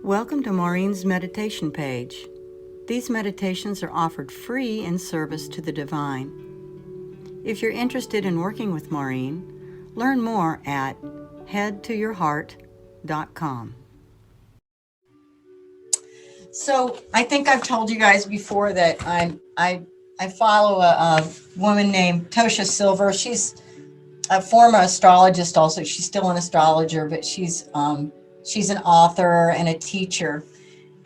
Welcome to Maurine's meditation page. These meditations are offered free in service to the divine. If you're interested in working with Maurine, learn more at headtoyourheart.com. So I think I've told you guys before that I follow a woman named Tosha Silver. She's a former astrologist also. She's still an astrologer, but she's an author and a teacher.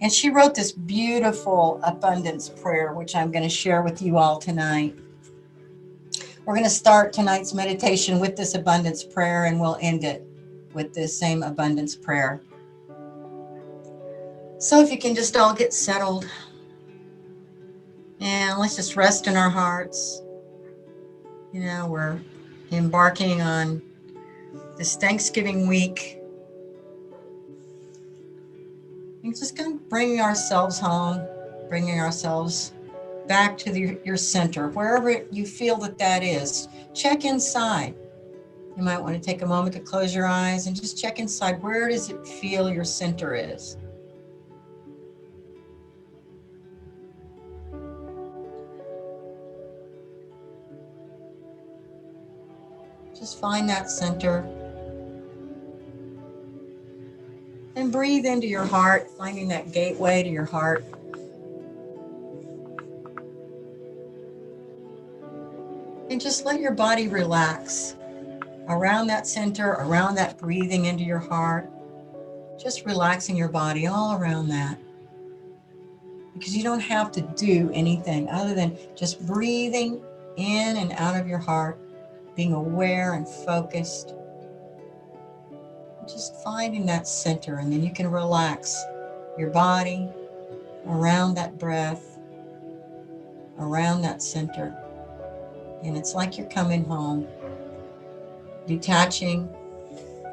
And she wrote this beautiful abundance prayer, which I'm going to share with you all tonight. We're going to start tonight's meditation with this abundance prayer, and we'll end it with this same abundance prayer. So if you can just all get settled, and let's just rest in our hearts. You know, we're embarking on this Thanksgiving week. You're just kind of bringing ourselves home, bringing ourselves back to your center, wherever you feel that is. Check inside. You might want to take a moment to close your eyes and just check inside. Where does it feel your center is? Just find that center. And breathe into your heart, finding that gateway to your heart. And just let your body relax around that center, around that breathing into your heart. Just relaxing your body all around that. Because you don't have to do anything other than just breathing in and out of your heart, being aware and focused. Just finding that center, and then you can relax your body around that breath, around that center. And it's like you're coming home, detaching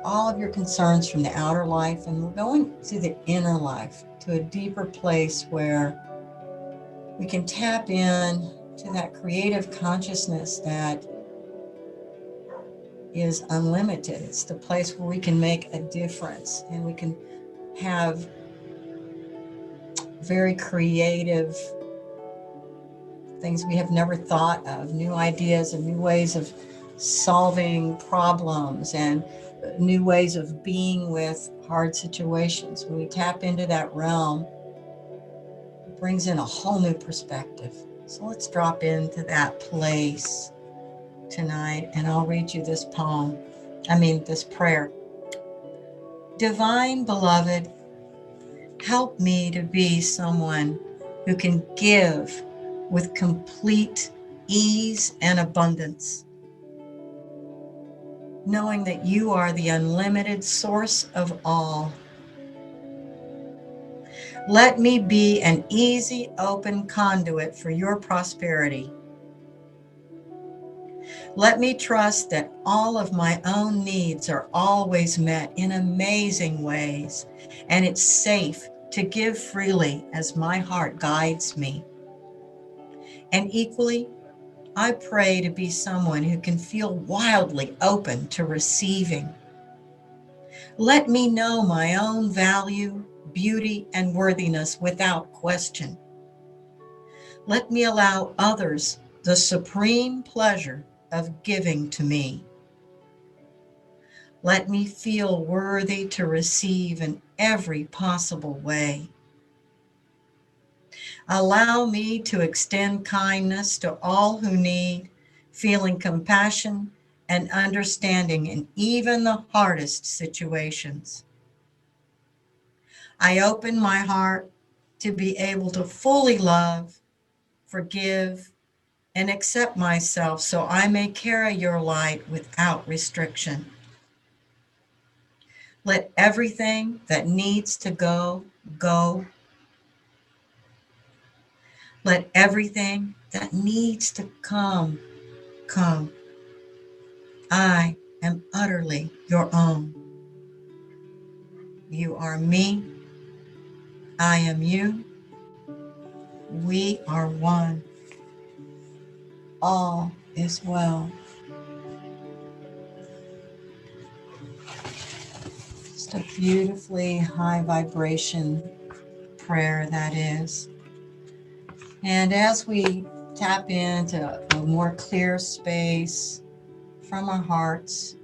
all of your concerns from the outer life, and we're going to the inner life, to a deeper place where we can tap in to that creative consciousness that is unlimited. It's the place where we can make a difference, and we can have very creative things we have never thought of, new ideas and new ways of solving problems and new ways of being with hard situations. When we tap into that realm, it brings in a whole new perspective. So let's drop into that place tonight, and I'll read you this this prayer. Divine Beloved, help me to be someone who can give with complete ease and abundance, knowing that you are the unlimited source of all. Let me be an easy, open conduit for your prosperity. Let me trust that all of my own needs are always met in amazing ways, and it's safe to give freely as my heart guides me. And equally, I pray to be someone who can feel wildly open to receiving. Let me know my own value, beauty, and worthiness without question. Let me allow others the supreme pleasure of giving to me. Let me feel worthy to receive in every possible way. Allow me to extend kindness to all who need, feeling compassion and understanding in even the hardest situations. I open my heart to be able to fully love, forgive, and accept myself so I may carry your light without restriction. Let everything that needs to go, go. Let everything that needs to come, come. I am utterly your own. You are me. I am you. We are one. All is well. Just a beautifully high vibration prayer that is. And as we tap into a more clear space from our hearts,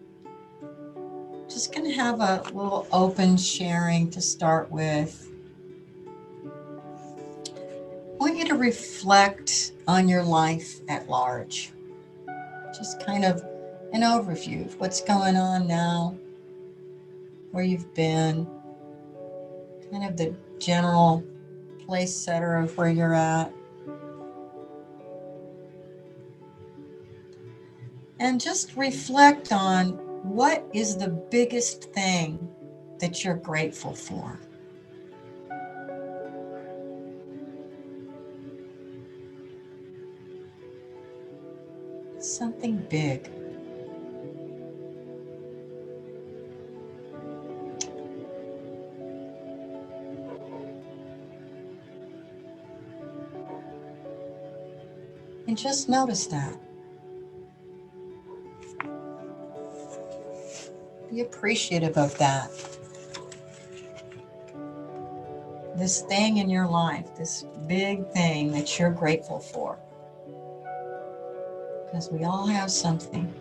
just going to have a little open sharing to start with. I want you to reflect on your life at large. Just kind of an overview of what's going on now, where you've been, kind of the general place setter of where you're at. And just reflect on what is the biggest thing that you're grateful for. Something big. And just notice that. Be appreciative of that. This thing in your life, this big thing that you're grateful for. Because we all have something.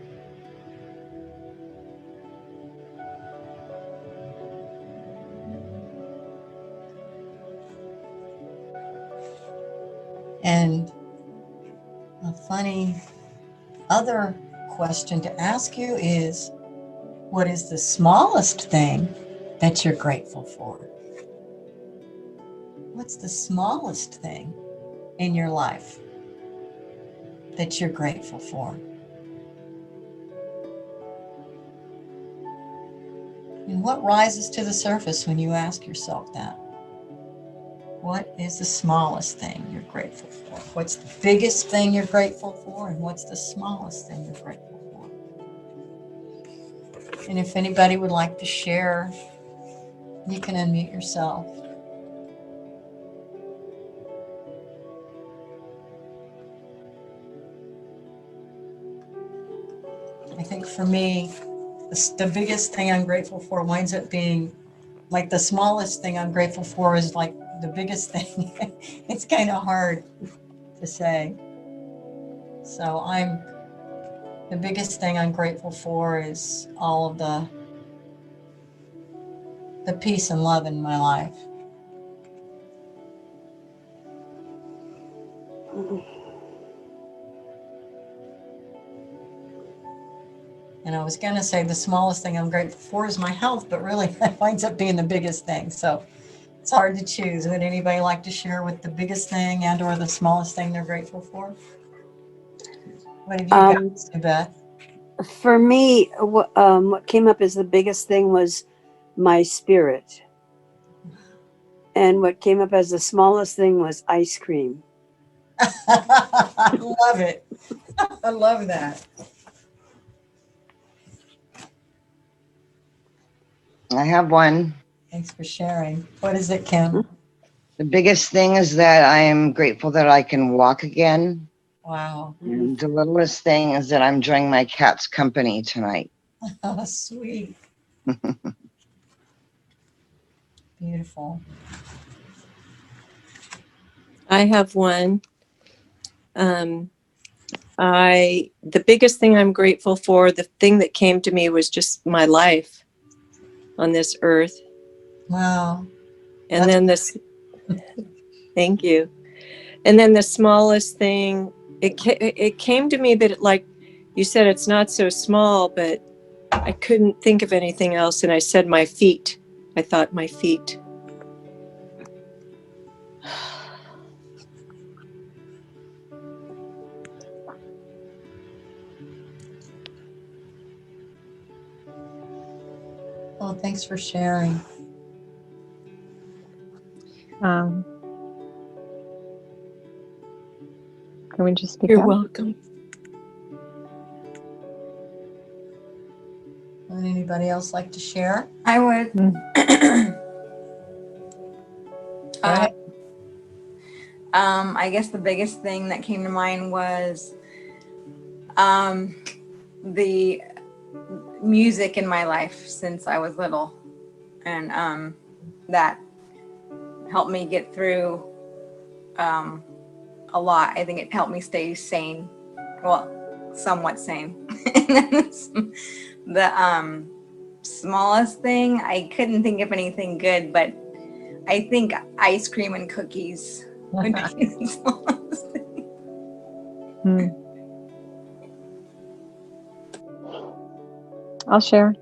And a funny other question to ask you is, what is the smallest thing that you're grateful for? What's the smallest thing in your life that you're grateful for? And what rises to the surface when you ask yourself that? What is the smallest thing you're grateful for? What's the biggest thing you're grateful for? And what's the smallest thing you're grateful for? And if anybody would like to share, you can unmute yourself. I think for me, the biggest thing I'm grateful for winds up being like the smallest thing I'm grateful for is like the biggest thing. It's kind of hard to say. So the biggest thing I'm grateful for is all of the peace and love in my life. And I was going to say the smallest thing I'm grateful for is my health, but really that winds up being the biggest thing. So it's hard to choose. Would anybody like to share what the biggest thing and or the smallest thing they're grateful for? What have you got, Sue Beth? For me, what came up as the biggest thing was my spirit. And what came up as the smallest thing was ice cream. I love it. I love that. I have one. Thanks for sharing. What is it, Kim? The biggest thing is that I am grateful that I can walk again. Wow. And the littlest thing is that I'm enjoying my cat's company tonight. Oh, sweet. Beautiful. I have one. The biggest thing I'm grateful for, the thing that came to me was just my life on this earth. Wow. And then thank you. And then the smallest thing, it came to me that like you said, it's not so small, but I couldn't think of anything else. And I said my feet. I thought my feet. Well, thanks for sharing. Can we just speak You're up? welcome. Would anybody else like to share? I would. Go ahead. I guess the biggest thing that came to mind was the music in my life since I was little. and that helped me get through a lot. I think it helped me stay sane, well, somewhat sane. And then the smallest thing, I couldn't think of anything good, but I think ice cream and cookies would be the smallest thing. Hmm. I'll share.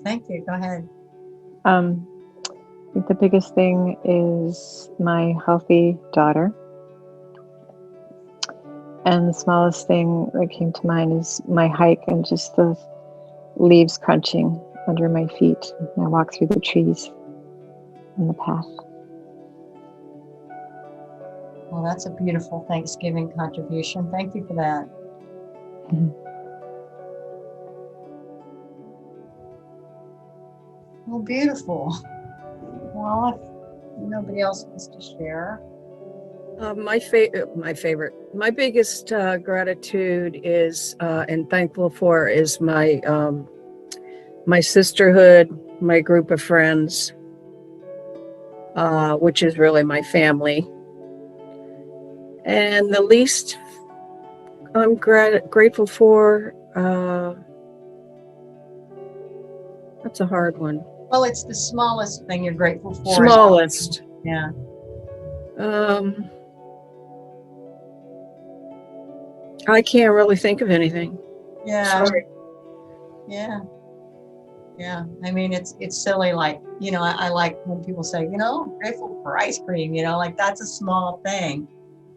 Thank you. Go ahead. I think the biggest thing is my healthy daughter. And the smallest thing that came to mind is my hike and just the leaves crunching under my feet. I walk through the trees on the path. Well, that's a beautiful Thanksgiving contribution. Thank you for that. Well, beautiful. Well, if nobody else wants to share. My biggest gratitude is and thankful for is my sisterhood, my group of friends, which is really my family. And the least I'm grateful for, that's a hard one. Well, it's the smallest thing you're grateful for. Smallest. Yeah. I can't really think of anything. Yeah. Sorry. Yeah. Yeah. I mean, it's silly. Like, I like when people say, I'm grateful for ice cream, like that's a small thing,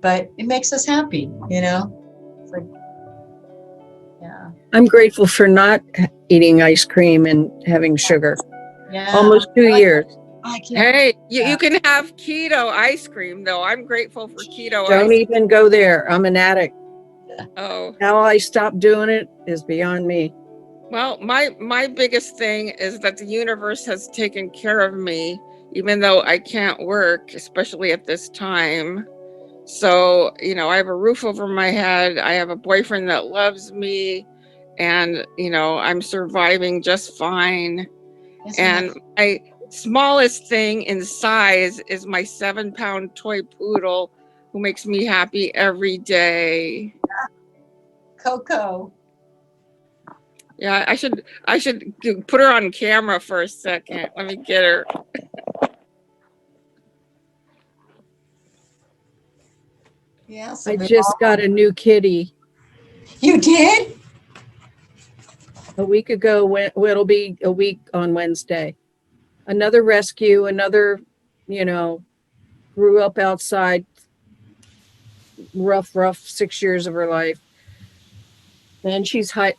but it makes us happy, It's like, yeah. I'm grateful for not eating ice cream and having sugar. Yeah. Almost 2 years. I can't. Hey, you can have keto ice cream, though. I'm grateful for keto Don't ice. even go there. I'm an addict. Oh, How I stopped doing it is beyond me. well, my biggest thing is that the universe has taken care of me, even though I can't work, especially at this time. So, I have a roof over my head. I have a boyfriend that loves me, and, I'm surviving just fine. Isn't And it? my smallest thing in size is my 7-pound toy poodle who makes me happy every day. Coco. Yeah, I should put her on camera for a second. Let me get her. Yeah. So I just got a new kitty You did? a week ago. It'll be a week on Wednesday. Another rescue, another, grew up outside, rough 6 years of her life. Then she's hide.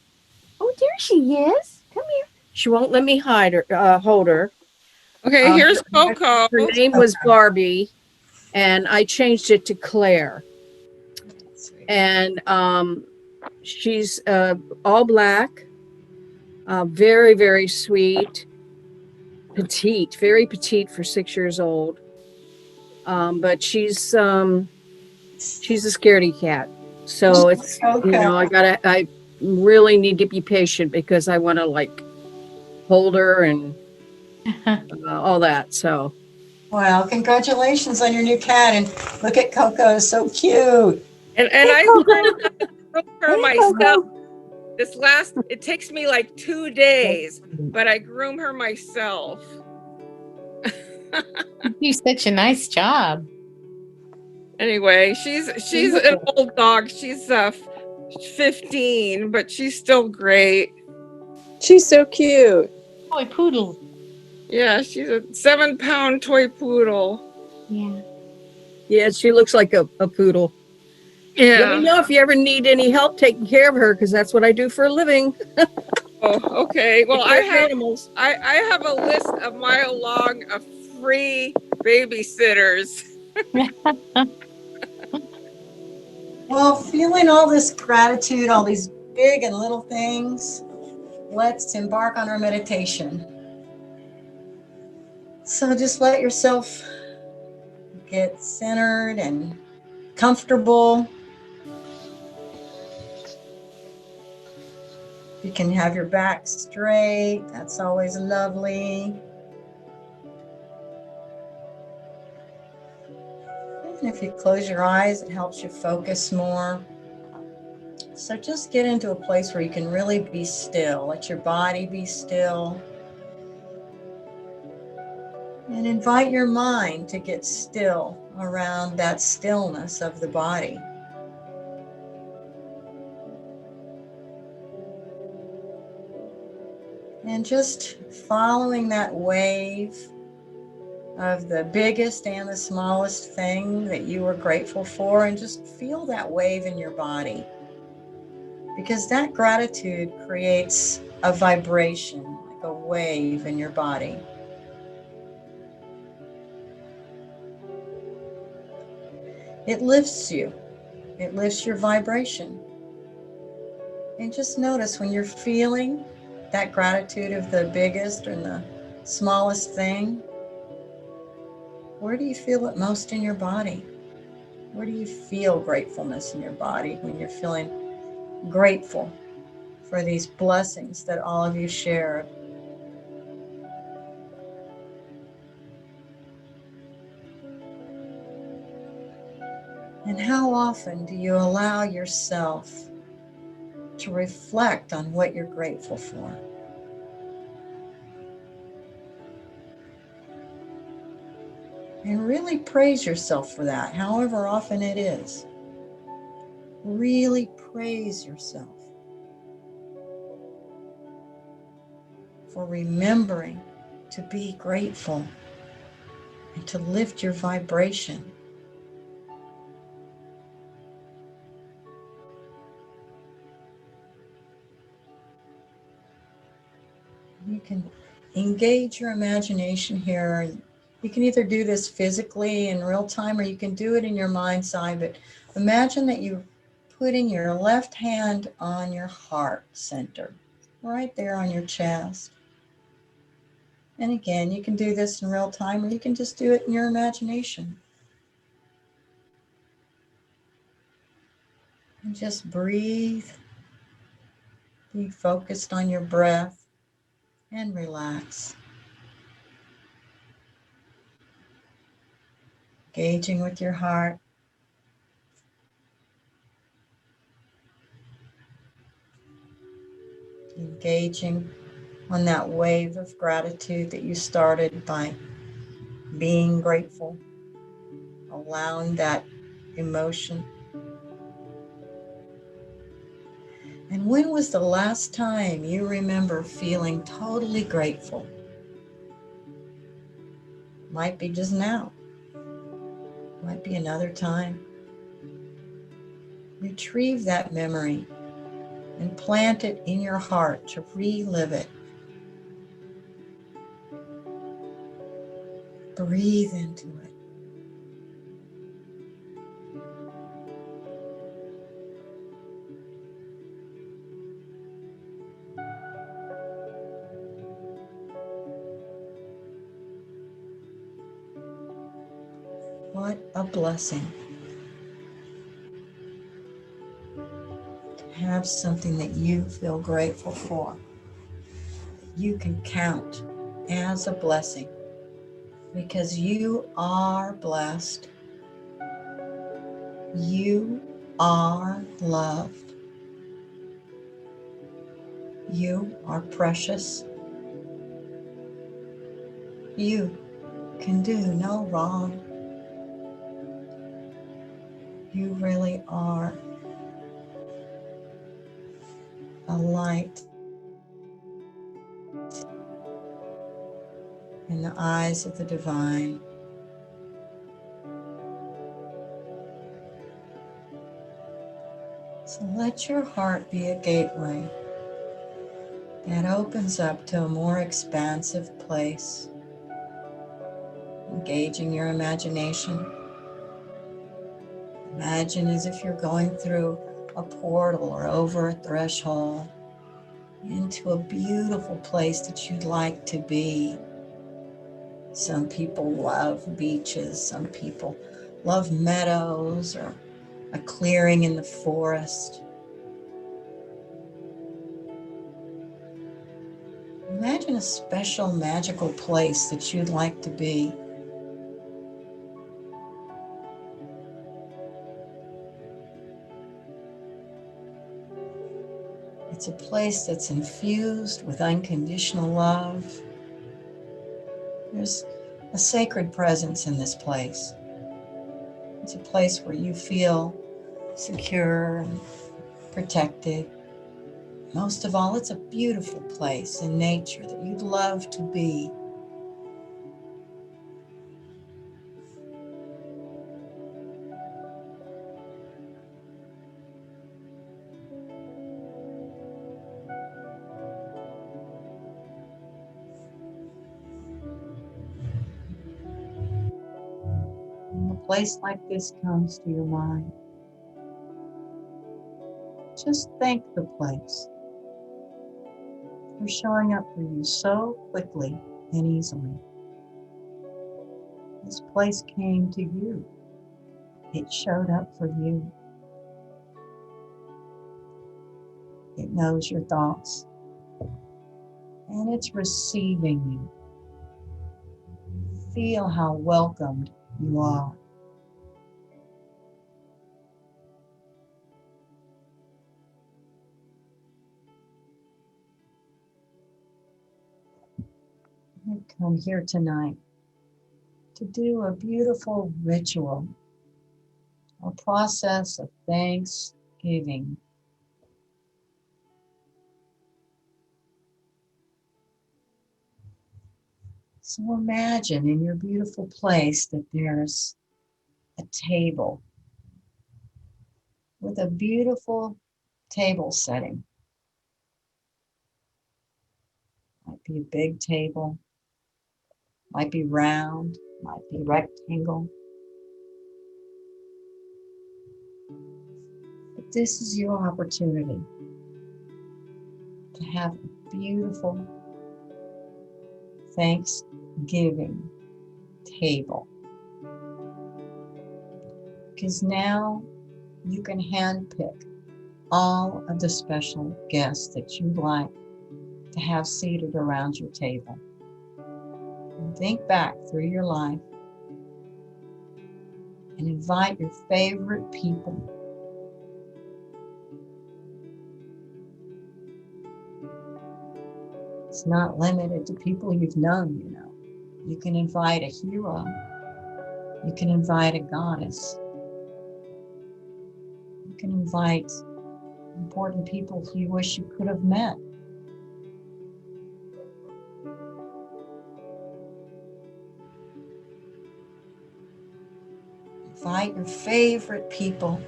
Oh, there she is. Come here. She won't let me hold her. Okay, here's Coco. Her name was Barbie, and I changed it to Claire. And she's all black, very, very sweet, petite, very petite for 6 years old. But she's a scaredy cat. So it's, Okay. I really need to be patient because I want to hold her and all that. So. Well, congratulations on your new cat, and look at Coco, so cute. And Hey, I Coco. learned how to groom her Hey, myself. Coco. It takes me like 2 days, but I groom her myself. You do such a nice job. Anyway, she's an old dog. She's 15, but she's still great. She's so cute. Toy poodle. Yeah, she's a 7-pound toy poodle. Yeah. Yeah, she looks like a poodle. Yeah. Let me know if you ever need any help taking care of her, because that's what I do for a living. Oh, okay. Well, I have animals. I have a list a mile long of free babysitters. Well, feeling all this gratitude, all these big and little things, let's embark on our meditation. So just let yourself get centered and comfortable. You can have your back straight. That's always lovely. And if you close your eyes, it helps you focus more. So just get into a place where you can really be still. Let your body be still. And invite your mind to get still around that stillness of the body. And just following that wave of the biggest and the smallest thing that you were grateful for, and just feel that wave in your body. Because that gratitude creates a vibration, like a wave in your body. It lifts you. It lifts your vibration. And just notice when you're feeling that gratitude of the biggest and the smallest thing, where do you feel it most in your body? Where do you feel gratefulness in your body when you're feeling grateful for these blessings that all of you share? And how often do you allow yourself to reflect on what you're grateful for? And really praise yourself for that, however often it is. Really praise yourself for remembering to be grateful and to lift your vibration. You can engage your imagination here. You can either do this physically in real time, or you can do it in your mind's eye. But imagine that you're putting your left hand on your heart center, right there on your chest. And again, you can do this in real time, or you can just do it in your imagination. And just breathe. Be focused on your breath and relax. Engaging with your heart. Engaging on that wave of gratitude that you started by being grateful, allowing that emotion. And when was the last time you remember feeling totally grateful? Might be just now. Might be another time. Retrieve that memory and plant it in your heart to relive it. Breathe into it. What a blessing to have something that you feel grateful for. You can count as a blessing because you are blessed. You are loved. You are precious. You can do no wrong. You really are a light in the eyes of the divine. So let your heart be a gateway that opens up to a more expansive place, engaging your imagination. Imagine as if you're going through a portal or over a threshold into a beautiful place that you'd like to be. Some people love beaches, some people love meadows or a clearing in the forest. Imagine a special magical place that you'd like to be. It's a place that's infused with unconditional love. There's a sacred presence in this place. It's a place where you feel secure and protected. Most of all, it's a beautiful place in nature that you'd love to be. When a place like this comes to your mind, just thank the place for showing up for you so quickly and easily. This place came to you. It showed up for you. It knows your thoughts, and it's receiving you. Feel how welcomed you are. You come here tonight to do a beautiful ritual, a process of thanksgiving. So imagine in your beautiful place that there's a table with a beautiful table setting. Might be a big table, might be round, might be rectangle. But this is your opportunity to have a beautiful Thanksgiving table. Because now you can handpick all of the special guests that you'd like to have seated around your table. And think back through your life and invite your favorite people. It's not limited to people you've known, you know. You can invite a hero. You can invite a goddess. You can invite important people who you wish you could have met. Invite your favorite people.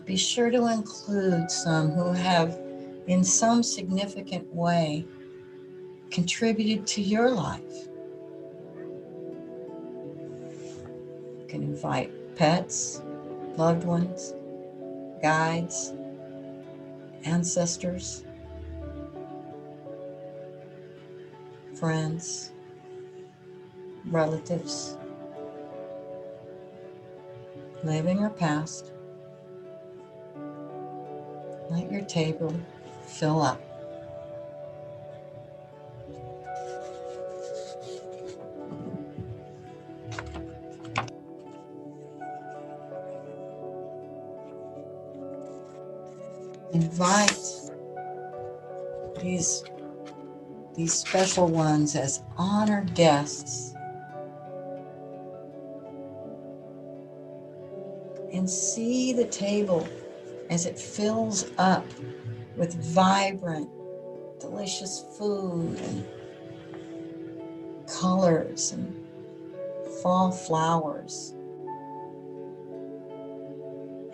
Be sure to include some who have, in some significant way, contributed to your life. You can invite pets, loved ones, guides, ancestors, friends, relatives, living or past. Let your table fill up. Invite these special ones as honored guests and see the table as it fills up with vibrant, delicious food and colors and fall flowers.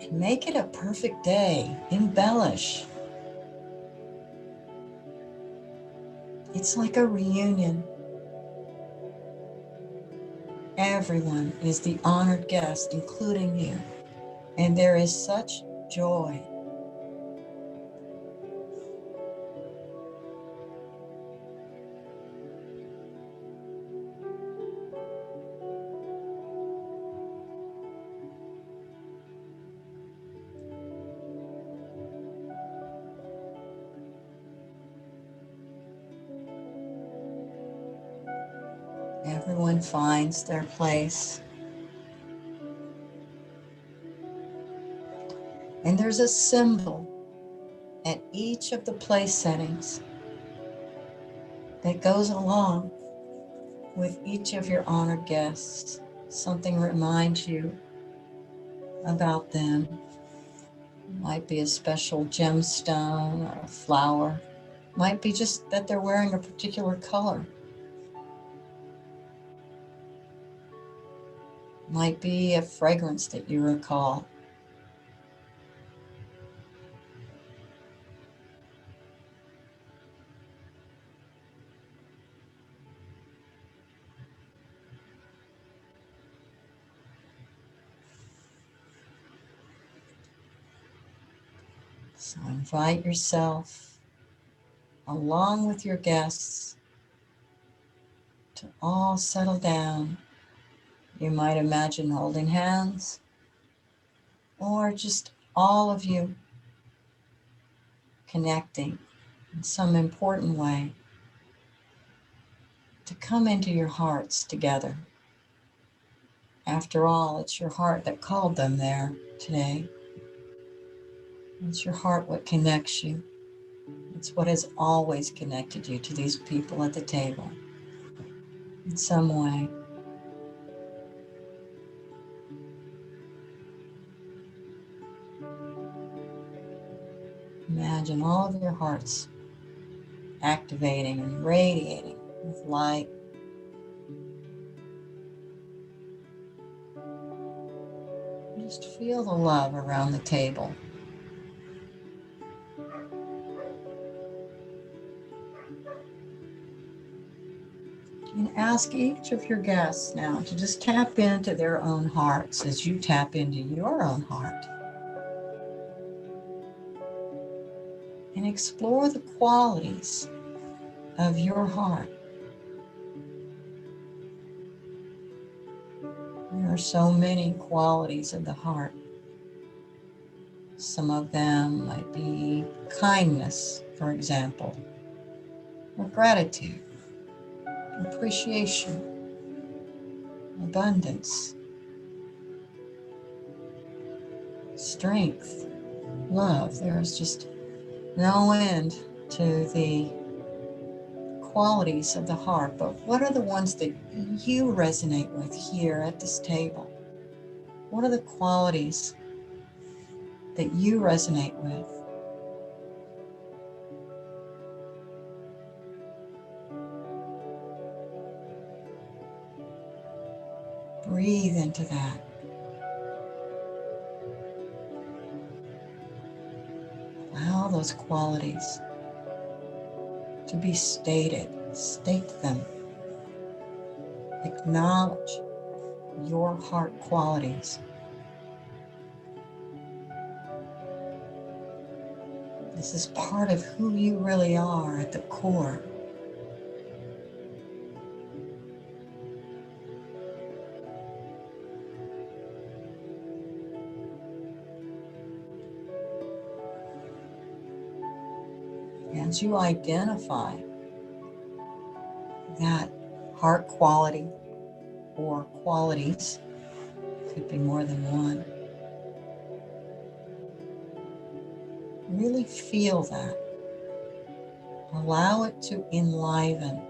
And make it a perfect day. Embellish. It's like a reunion. Everyone is the honored guest, including you. And there is such joy. Everyone finds their place. And there's a symbol at each of the place settings that goes along with each of your honored guests. Something reminds you about them. It might be a special gemstone or a flower. It might be just that they're wearing a particular color. It might be a fragrance that you recall. So invite yourself, along with your guests, to all settle down. You might imagine holding hands, or just all of you connecting in some important way to come into your hearts together. After all, it's your heart that called them there today. It's your heart what connects you. It's what has always connected you to these people at the table in some way. Imagine all of your hearts activating and radiating with light. Just feel the love around the table. And ask each of your guests now to just tap into their own hearts as you tap into your own heart. And explore the qualities of your heart. There are so many qualities of the heart. Some of them might be kindness, for example, or gratitude, appreciation, abundance, strength, love. There is just no end to the qualities of the heart, but what are the ones that you resonate with here at this table? What are the qualities that you resonate with? Breathe into that. Allow those qualities to be stated. State them. Acknowledge your heart qualities. This is part of who you really are at the core. As you identify that heart quality or qualities, could be more than one, really feel that. Allow it to enliven.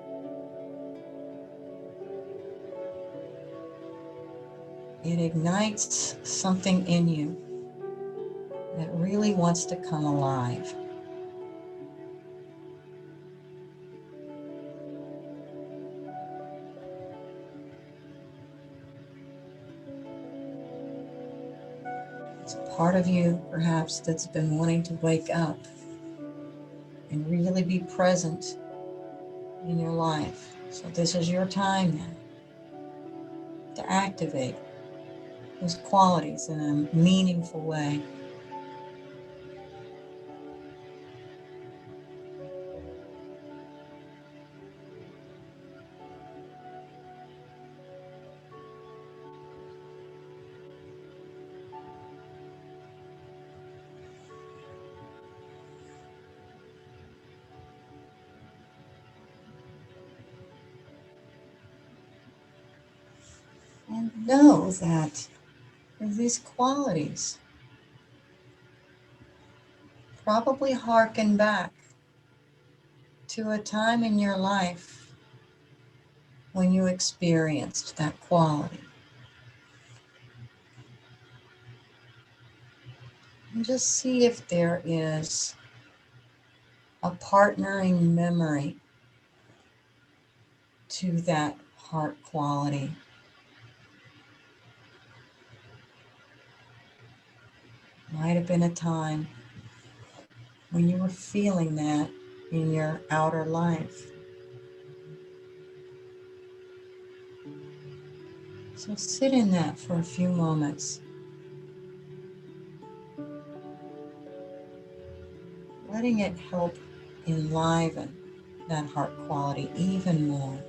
It ignites something in you that really wants to come alive. It's a part of you, perhaps, that's been wanting to wake up and really be present in your life. So this is your time now to activate those qualities in a meaningful way. And know that these qualities probably hearken back to a time in your life when you experienced that quality. And just see if there is a partnering memory to that heart quality. Might have been a time when you were feeling that in your outer life. So sit in that for a few moments, letting it help enliven that heart quality even more.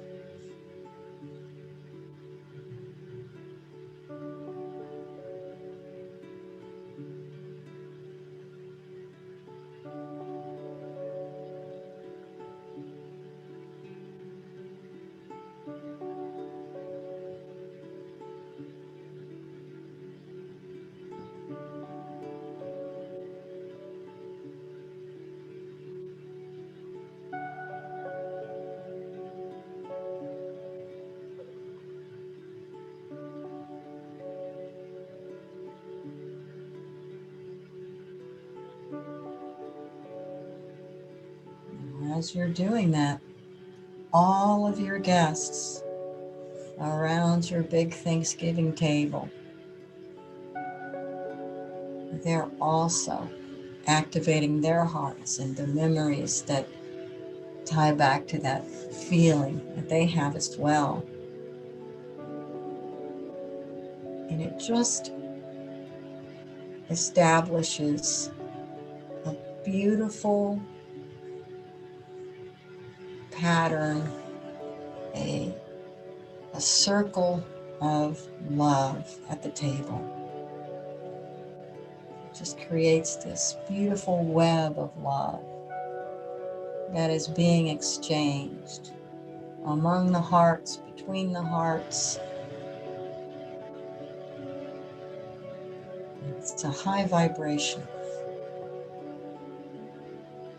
As you're doing that, all of your guests around your big Thanksgiving table, they're also activating their hearts and the memories that tie back to that feeling that they have as well. And it just establishes a beautiful pattern, a, a circle of love at the table. It just creates this beautiful web of love that is being exchanged among the hearts, between the hearts. It's a high vibration.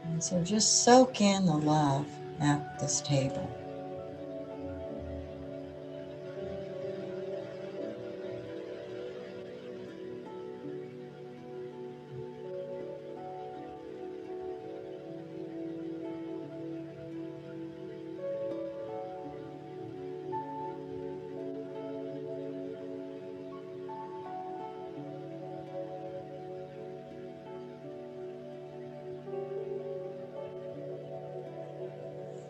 And so just soak in the love at this table.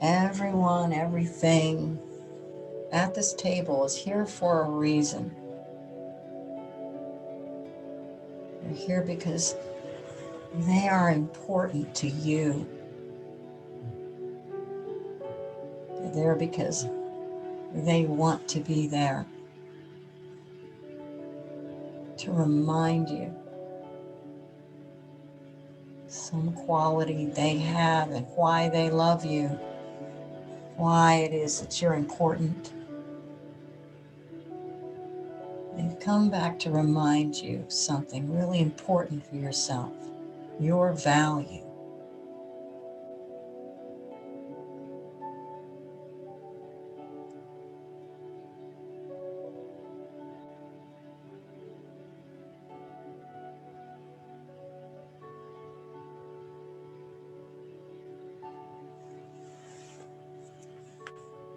Everyone, everything at this table is here for a reason. They're here because they are important to you. They're there because they want to be there to remind you some quality they have and why they love you, why it is that you're important. They've come back to remind you something really important for yourself, your value.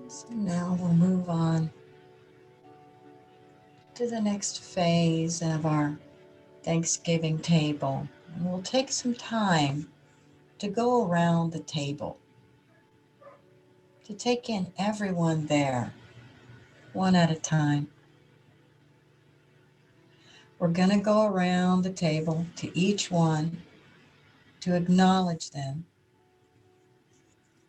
So now we'll move on to the next phase of our Thanksgiving table. And we'll take some time to go around the table, to take in everyone there, one at a time. We're going to go around the table to each one to acknowledge them.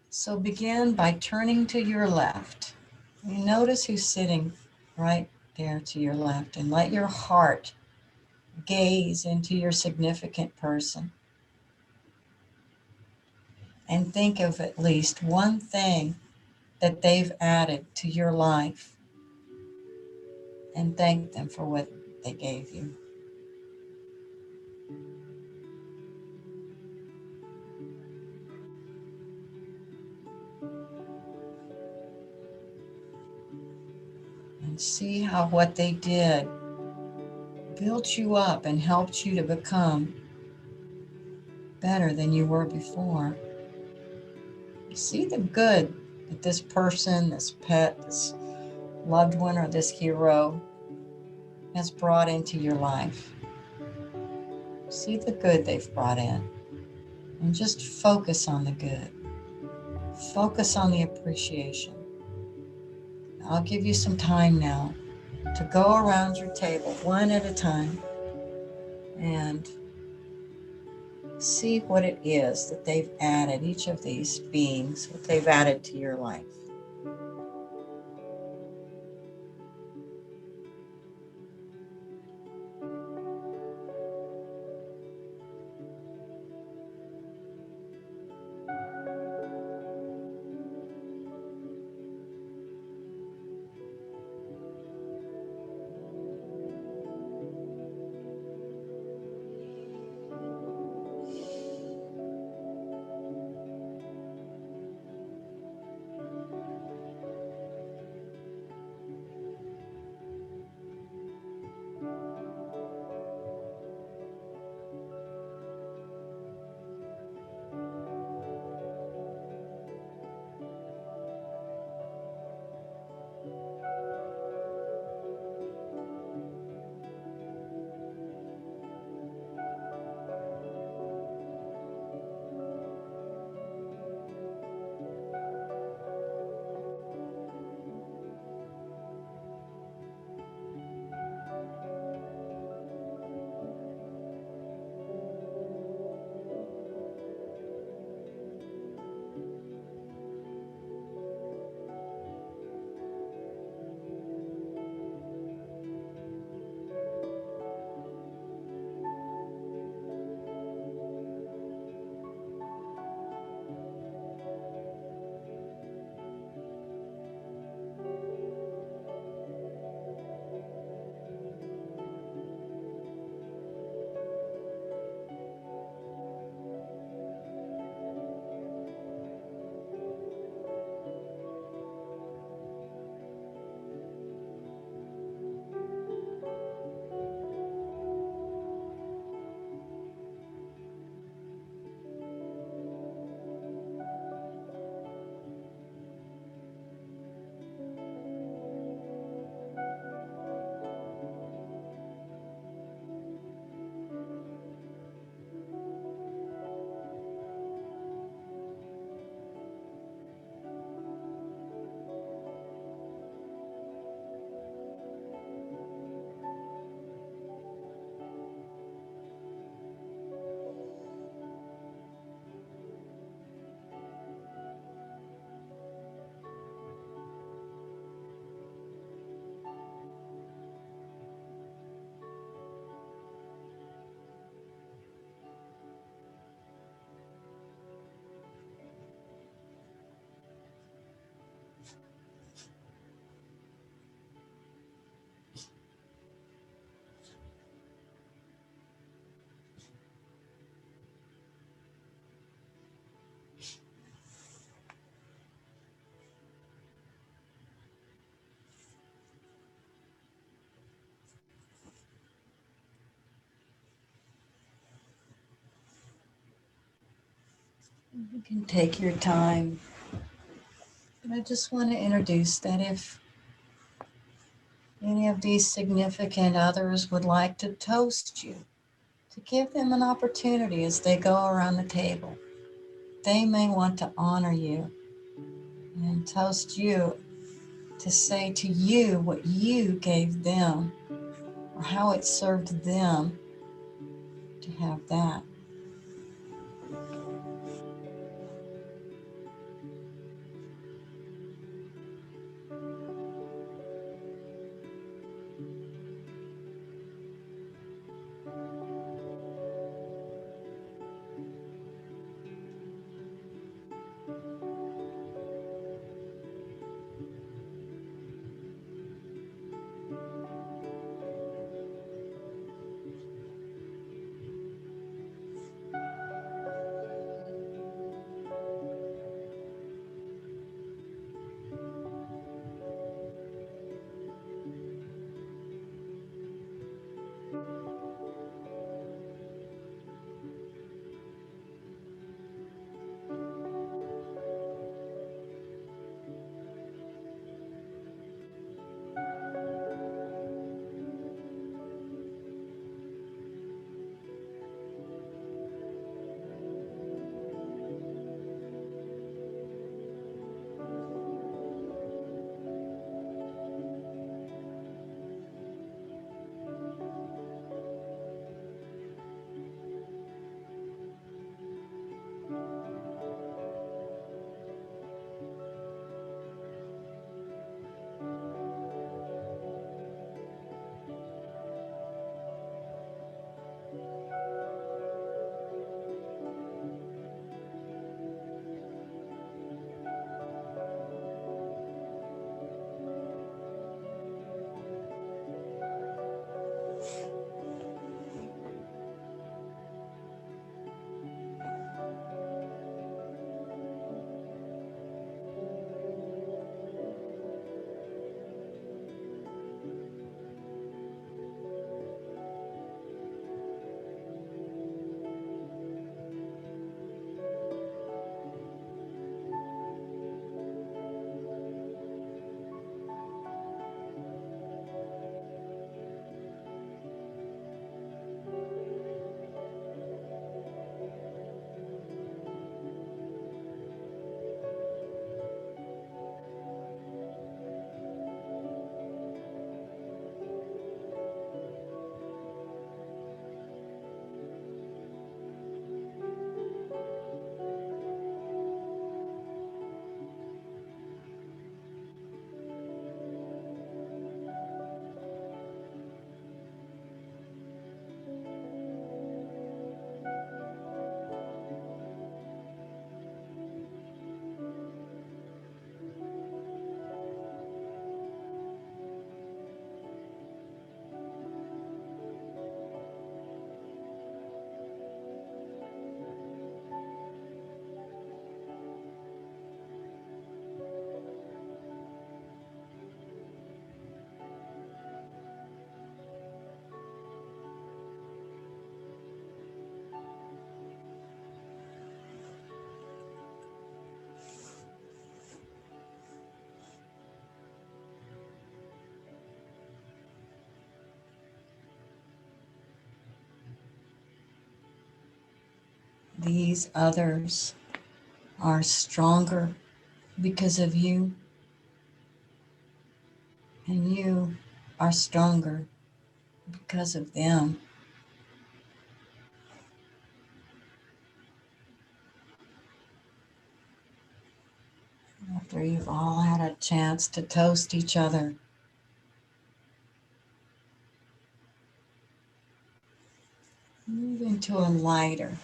So begin by turning to your left. You notice who's sitting right there to your left, and let your heart gaze into your significant person. And think of at least one thing that they've added to your life, and thank them for what they gave you. and see how what they did built you up and helped you to become better than you were before. See the good that this person, this pet, this loved one, or this hero has brought into your life. See the good they've brought in and just focus on the good. Focus on the appreciation. I'll give you some time now to go around your table one at a time and see what it is that they've added, each of these beings, what they've added to your life. You can take your time. But I just want to introduce that if any of these significant others would like to toast you, to give them an opportunity as they go around the table, they may want to honor you and toast you to say to you what you gave them or how it served them to have that. these others are stronger because of you, and you are stronger because of them. After you've all had a chance to toast each other, move into a lighter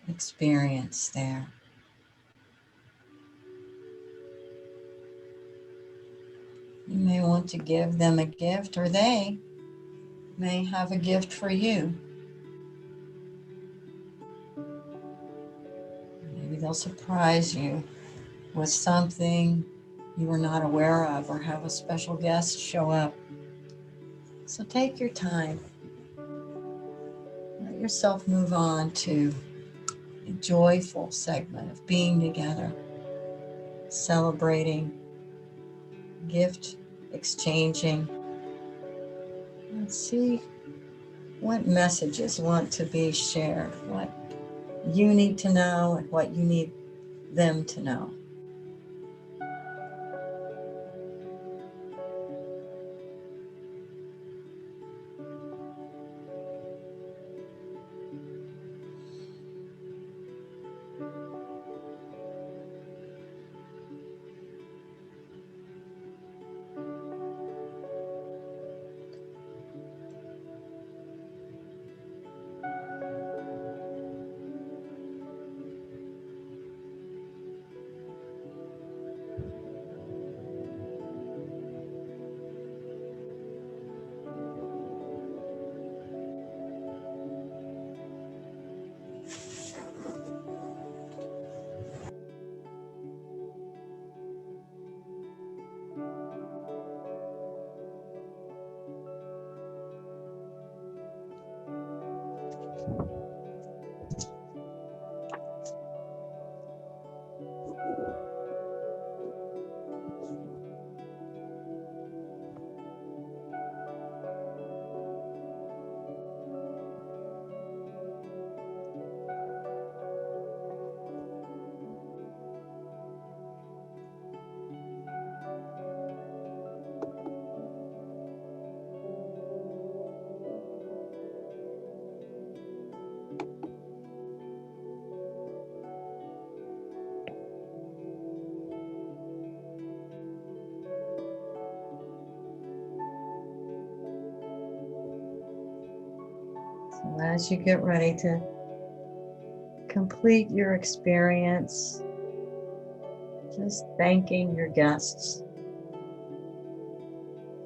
experience there. You may want to give them a gift, or they may have a gift for you. Maybe they'll surprise you with something you were not aware of, or have a special guest show up. So take your time. Let yourself move on to a joyful segment of being together, celebrating, gift exchanging. Let's see what messages want to be shared, what you need to know and what you need them to know. So as you get ready to complete your experience, just thanking your guests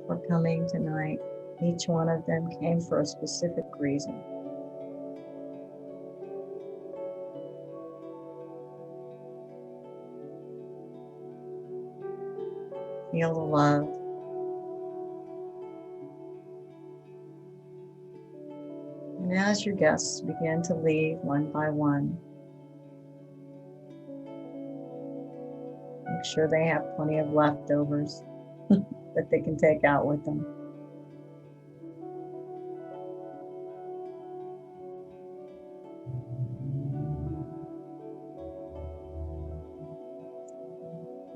for coming tonight. Each one of them came for a specific reason. Feel the love. And as your guests begin to leave one by one, make sure they have plenty of leftovers that they can take out with them.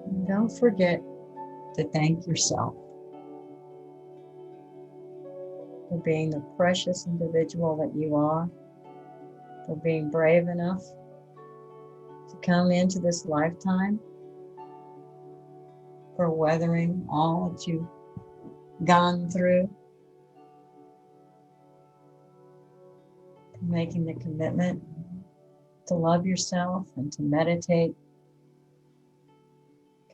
And don't forget to thank yourself for being the precious individual that you are, for being brave enough to come into this lifetime, for weathering all that you've gone through, for making the commitment to love yourself and to meditate.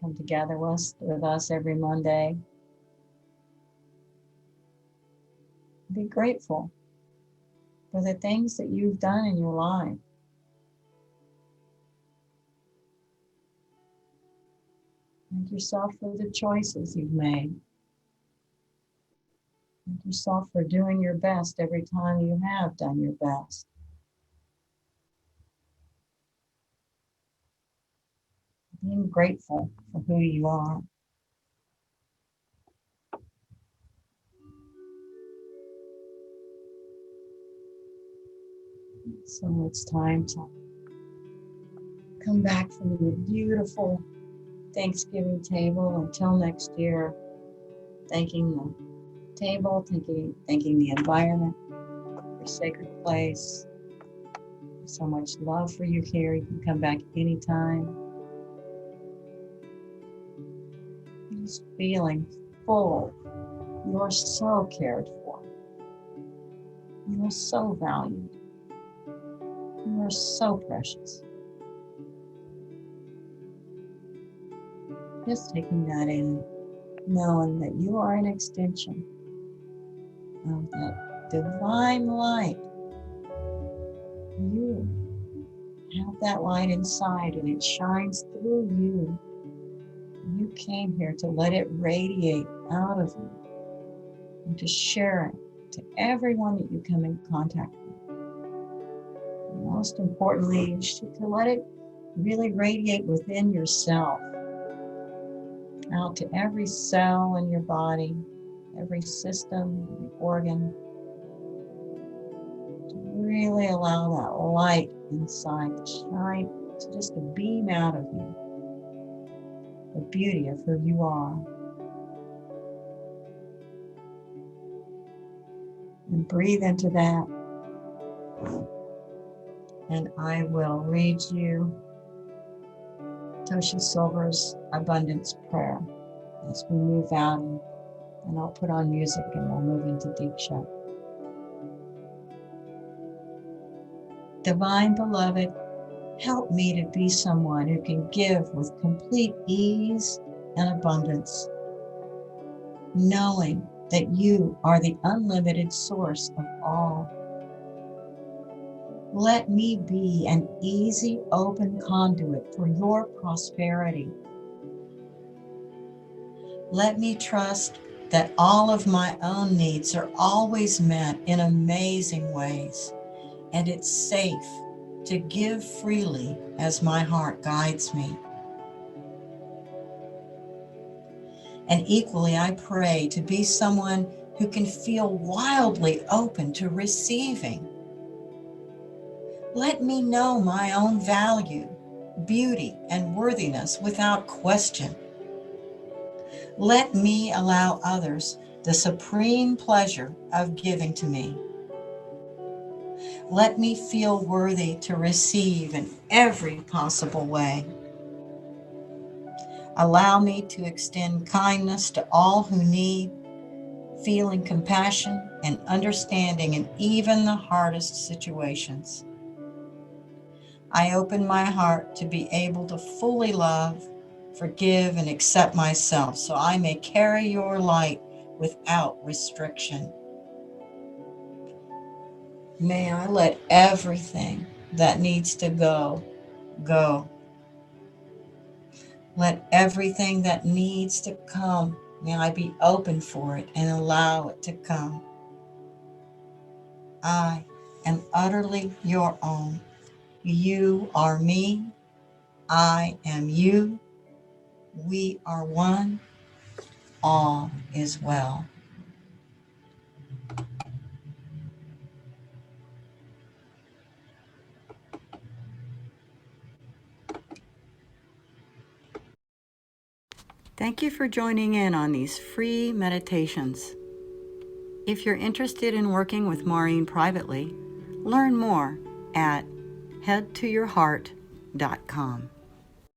Come together with us every Monday. Be grateful for the things that you've done in your life. Thank yourself for the choices you've made. Thank yourself for doing your best every time you have done your best. Being grateful for who you are. So it's time to come back from your beautiful Thanksgiving table until next year, thanking the table, thanking the environment, your sacred place. There's so much love for you here. You can come back anytime. Just feeling full. You're so cared for. You're so valued. You're so precious. Just taking that in, knowing that you are an extension of that divine light. You have that light inside and it shines through you. You came here to let it radiate out of you and to share it to everyone that you come in contact with. And most importantly, to let it really radiate within yourself, out to every cell in your body, every system, every organ, to really allow that light inside to shine, to just to beam out of you, the beauty of who you are. And breathe into that. And I will read you Toshi Silver's Abundance Prayer as we move out, and I'll put on music and we'll move into Diksha. Divine Beloved, help me to be someone who can give with complete ease and abundance, knowing that you are the unlimited source of all. Let me be an easy, open conduit for your prosperity. Let me trust that all of my own needs are always met in amazing ways, and it's safe to give freely as my heart guides me. And equally, I pray to be someone who can feel wildly open to receiving. Let me know my own value, beauty, and worthiness without question. Let me allow others the supreme pleasure of giving to me. Let me feel worthy to receive in every possible way. Allow me to extend kindness to all who need, feeling compassion and understanding in even the hardest situations. I open my heart to be able to fully love, forgive, and accept myself so I may carry your light without restriction. May I let everything that needs to go, go. Let everything that needs to come, may I be open for it and allow it to come. I am utterly your own. You are me. I am you. We are one. All is well. Thank you for joining in on these free meditations. If you're interested in working with Maurine privately, learn more at headtoyourheart.com.